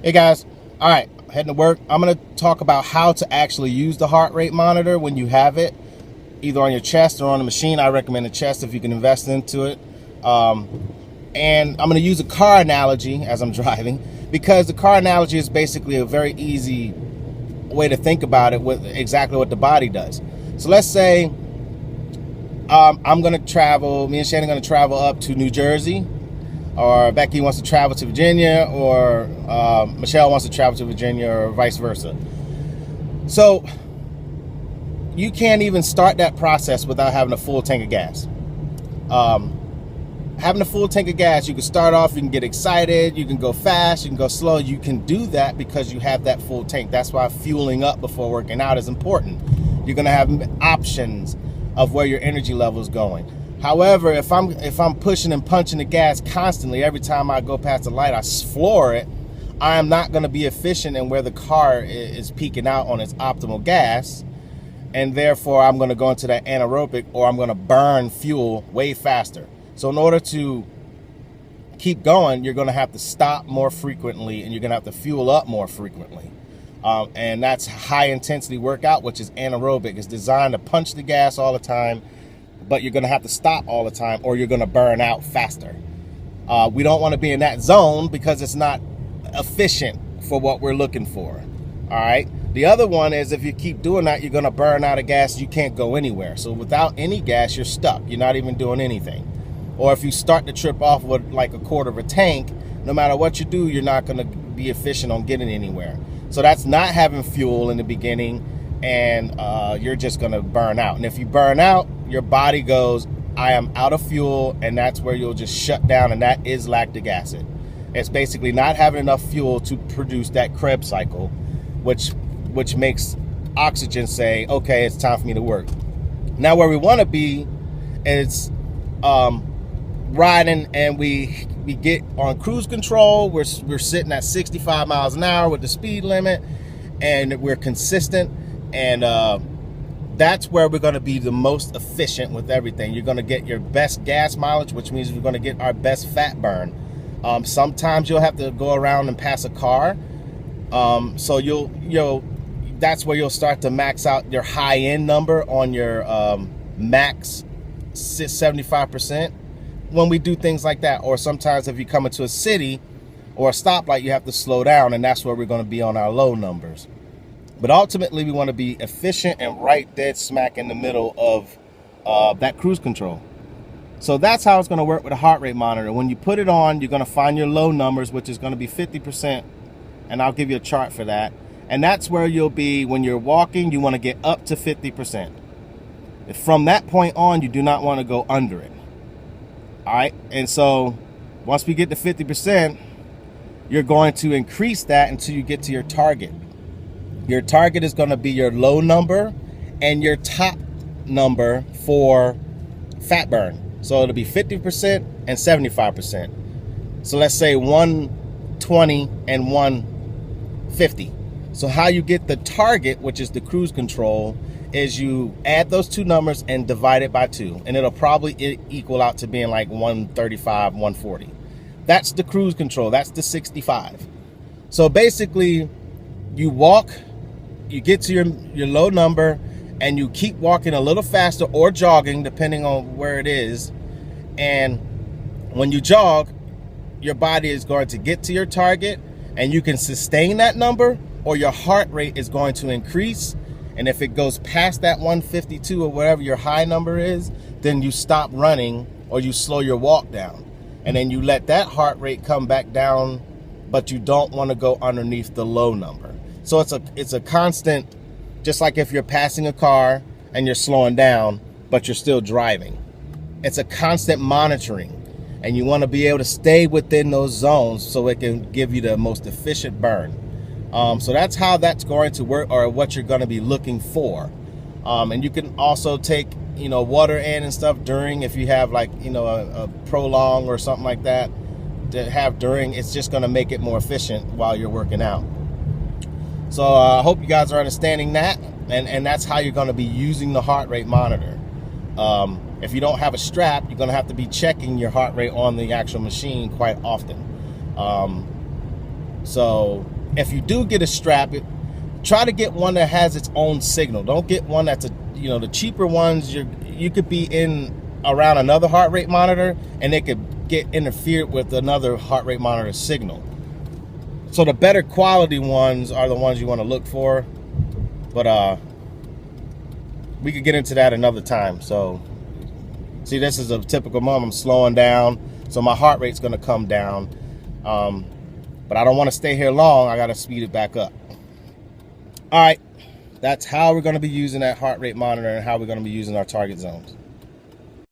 Hey guys, all right, heading to work. I'm gonna talk about how to actually use the heart rate monitor when you have it, either on your chest or on the machine. I recommend the chest if you can invest into it. And I'm gonna use a car analogy as I'm driving, because the car analogy is basically a very easy way to think about it with exactly what the body does. So let's say I'm gonna travel, me and Shannon are gonna travel up to New Jersey, or Becky wants to travel to Virginia, or Michelle wants to travel to Virginia, or vice versa. So you can't even start that process without having a full tank of gas. Having a full tank of gas, you can start off, you can get excited, you can go fast, you can go slow. You can do that because you have that full tank. That's why fueling up before working out is important. You're gonna have options of where your energy level is going. However, if I'm pushing and punching the gas constantly, every time I go past the light, I floor it, I am not going to be efficient in where the car is peaking out on its optimal gas, and therefore I'm going to go into that anaerobic, or I'm going to burn fuel way faster. So in order to keep going, you're going to have to stop more frequently, and you're going to have to fuel up more frequently. And that's high intensity workout, which is anaerobic. It's designed to punch the gas all the time, but you're going to have to stop all the time, or you're going to burn out faster. We don't want to be in that zone because it's not efficient for what we're looking for. All right. The other one is, if you keep doing that, you're going to burn out of gas. You can't go anywhere. So without any gas, you're stuck. You're not even doing anything. Or if you start to trip off with like a quarter of a tank, no matter what you do, you're not going to be efficient on getting anywhere. So that's not having fuel in the beginning, and you're just going to burn out. And if you burn out, your body goes, I am out of fuel, and that's where you'll just shut down, and that is lactic acid. It's basically not having enough fuel to produce that Krebs cycle, which makes oxygen say, okay, it's time for me to work. Now where we want to be is riding, and we get on cruise control. We're sitting at 65 miles an hour with the speed limit, and we're consistent, and that's where we're going to be the most efficient with everything. You're going to get your best gas mileage, which means we're going to get our best fat burn. Sometimes you'll have to go around and pass a car, so you'll that's where you'll start to max out your high end number on your max 75% when we do things like that. Or sometimes if you come into a city or a stoplight, you have to slow down, and that's where we're going to be on our low numbers. But ultimately, we want to be efficient and right dead smack in the middle of that cruise control. So that's how it's going to work with a heart rate monitor. When you put it on, you're going to find your low numbers, which is going to be 50%, and I'll give you a chart for that. And that's where you'll be when you're walking. You want to get up to 50%. From that point on, you do not want to go under it. All right, and so once we get to 50%, you're going to increase that until you get to your target. Your target is going to be your low number and your top number for fat burn. So it'll be 50% and 75%. So let's say 120 and 150. So how you get the target, which is the cruise control, is you add those two numbers and divide it by 2. And it'll probably equal out to being like 135, 140. That's the cruise control. That's the 65. So basically, you walk, you get to your low number, and you keep walking a little faster or jogging, depending on where it is. And when you jog, your body is going to get to your target, and you can sustain that number, or your heart rate is going to increase. And if it goes past that 152 or whatever your high number is, then you stop running, or you slow your walk down. And then you let that heart rate come back down, but you don't want to go underneath the low number. So it's a constant, just like if you're passing a car and you're slowing down, but you're still driving. It's a constant monitoring, and you want to be able to stay within those zones so it can give you the most efficient burn. So that's how that's going to work, or what you're going to be looking for. And you can also take, water in and stuff during, if you have like, a prolong or something like that to have during. It's just going to make it more efficient while you're working out. So I hope you guys are understanding that, and that's how you're going to be using the heart rate monitor. If you don't have a strap, you're going to have to be checking your heart rate on the actual machine quite often. So if you do get a strap, try to get one that has its own signal. Don't get one that's the cheaper ones. You could be in around another heart rate monitor and they could get interfered with another heart rate monitor signal. So the better quality ones are the ones you want to look for. But we could get into that another time. So see, this is a typical moment. I'm slowing down, so my heart rate's going to come down. But I don't want to stay here long. I got to speed it back up. All right, that's how we're going to be using that heart rate monitor and how we're going to be using our target zones.